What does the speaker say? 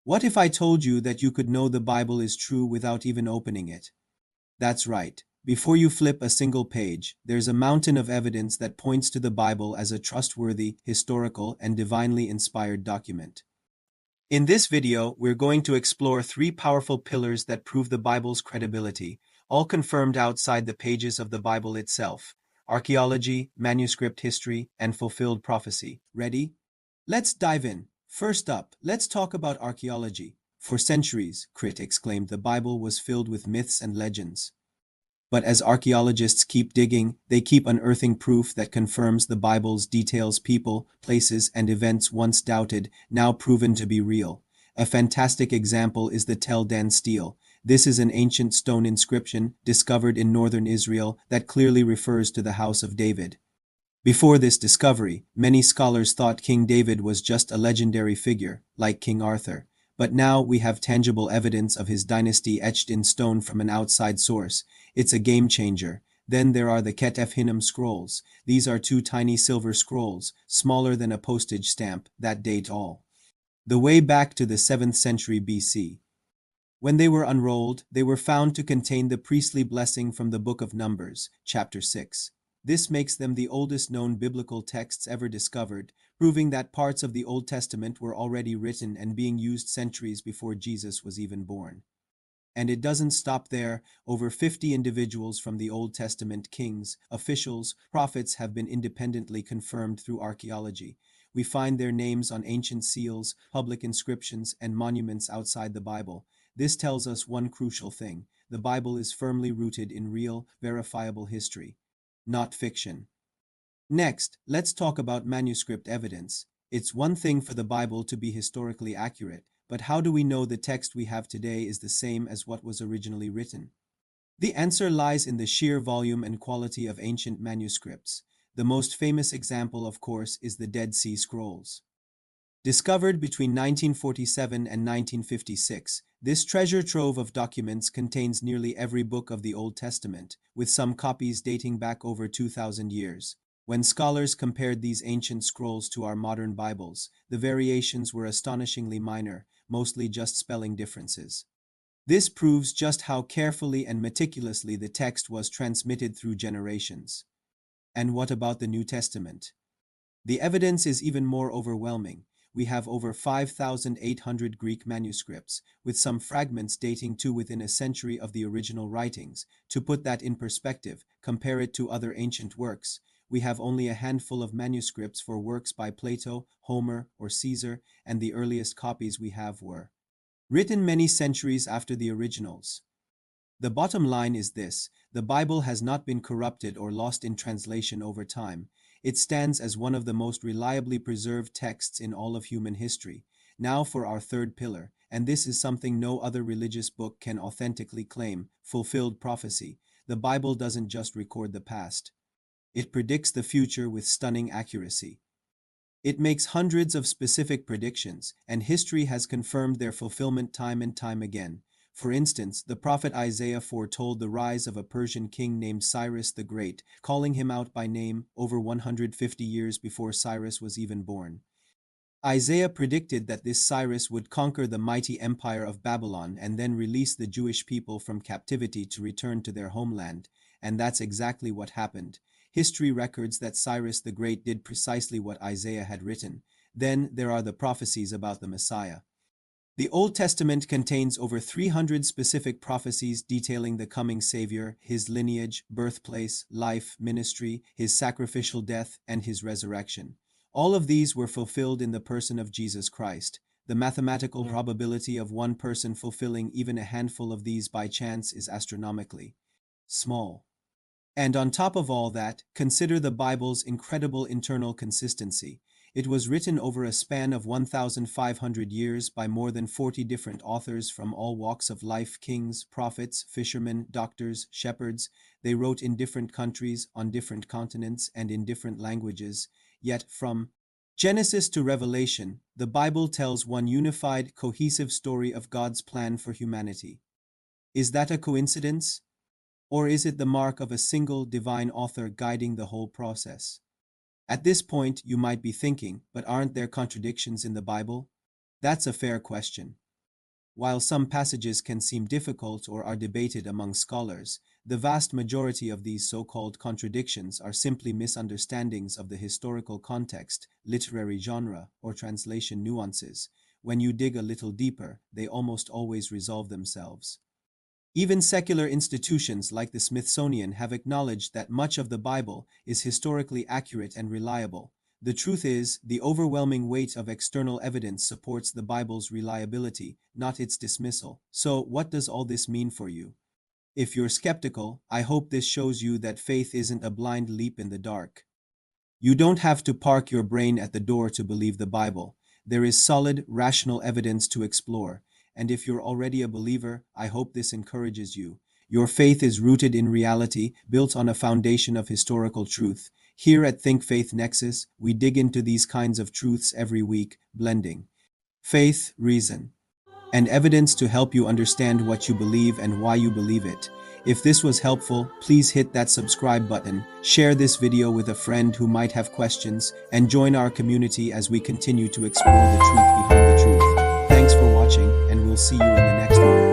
What if I told you that you could know the Bible is true without even opening it? That's right. Before you flip a single page, there's a mountain of evidence that points to the Bible as a trustworthy, historical, and divinely inspired document. In this video, we're going to explore three powerful pillars that prove the Bible's credibility, all confirmed outside the pages of the Bible itself: archaeology, manuscript history, and fulfilled prophecy. Ready? Let's dive in. First up, let's talk about archaeology. For centuries, critics claimed the Bible was filled with myths and legends. But as archaeologists keep digging, they keep unearthing proof that confirms the Bible's details: people, places, and events once doubted, now proven to be real. A fantastic example is the Tel Dan Stele. This is an ancient stone inscription discovered in northern Israel that clearly refers to the house of David. Before this discovery, many scholars thought King David was just a legendary figure, like King Arthur. But now we have tangible evidence of his dynasty etched in stone from an outside source. It's a game changer. Then there are the Ketef Hinnom scrolls. These are two tiny silver scrolls, smaller than a postage stamp, that date all the way back to the 7th century BC. When they were unrolled, they were found to contain the priestly blessing from the Book of Numbers, chapter 6. This makes them the oldest known biblical texts ever discovered, proving that parts of the Old Testament were already written and being used centuries before Jesus was even born. And it doesn't stop there. Over 50 individuals from the Old Testament, kings, officials, prophets, have been independently confirmed through archaeology. We find their names on ancient seals, public inscriptions, and monuments outside the Bible. This tells us one crucial thing: the Bible is firmly rooted in real, verifiable history, not fiction. Next, let's talk about manuscript evidence. It's one thing for the Bible to be historically accurate, but how do we know the text we have today is the same as what was originally written? The answer lies in the sheer volume and quality of ancient manuscripts. The most famous example, of course, is the Dead Sea Scrolls. Discovered between 1947 and 1956, this treasure trove of documents contains nearly every book of the Old Testament, with some copies dating back over 2,000 years. When scholars compared these ancient scrolls to our modern Bibles, the variations were astonishingly minor, mostly just spelling differences. This proves just how carefully and meticulously the text was transmitted through generations. And what about the New Testament? The evidence is even more overwhelming. We have over 5,800 Greek manuscripts, with some fragments dating to within a century of the original writings. To put that in perspective, compare it to other ancient works. We have only a handful of manuscripts for works by Plato, Homer, or Caesar, and the earliest copies we have were written many centuries after the originals. The bottom line is this: the Bible has not been corrupted or lost in translation over time. It stands as one of the most reliably preserved texts in all of human history. Now for our third pillar, and this is something no other religious book can authentically claim: fulfilled prophecy. The Bible doesn't just record the past. It predicts the future with stunning accuracy. It makes hundreds of specific predictions, and history has confirmed their fulfillment time and time again. For instance, the prophet Isaiah foretold the rise of a Persian king named Cyrus the Great, calling him out by name over 150 years before Cyrus was even born. Isaiah predicted that this Cyrus would conquer the mighty empire of Babylon and then release the Jewish people from captivity to return to their homeland, and that's exactly what happened. History records that Cyrus the Great did precisely what Isaiah had written. Then there are the prophecies about the Messiah. The Old Testament contains over 300 specific prophecies detailing the coming Savior, his lineage, birthplace, life, ministry, his sacrificial death, and his resurrection. All of these were fulfilled in the person of Jesus Christ. The mathematical probability of one person fulfilling even a handful of these by chance is astronomically small. And on top of all that, consider the Bible's incredible internal consistency. It was written over a span of 1,500 years by more than 40 different authors from all walks of life: kings, prophets, fishermen, doctors, shepherds. They wrote in different countries, on different continents, and in different languages. Yet from Genesis to Revelation, the Bible tells one unified, cohesive story of God's plan for humanity. Is that a coincidence? Or is it the mark of a single divine author guiding the whole process? At this point, you might be thinking, but aren't there contradictions in the Bible? That's a fair question. While some passages can seem difficult or are debated among scholars, the vast majority of these so-called contradictions are simply misunderstandings of the historical context, literary genre, or translation nuances. When you dig a little deeper, they almost always resolve themselves. Even secular institutions like the Smithsonian have acknowledged that much of the Bible is historically accurate and reliable. The truth is, the overwhelming weight of external evidence supports the Bible's reliability, not its dismissal. So, what does all this mean for you? If you're skeptical, I hope this shows you that faith isn't a blind leap in the dark. You don't have to park your brain at the door to believe the Bible. There is solid, rational evidence to explore. And if you're already a believer, I hope this encourages you. Your faith is rooted in reality, built on a foundation of historical truth. Here at ThinkFaith Nexus, we dig into these kinds of truths every week, blending faith, reason, and evidence to help you understand what you believe and why you believe it. If this was helpful, please hit that subscribe button, share this video with a friend who might have questions, and join our community as we continue to explore the truth behind the truth. Thanks for watching, and we'll see you in the next one.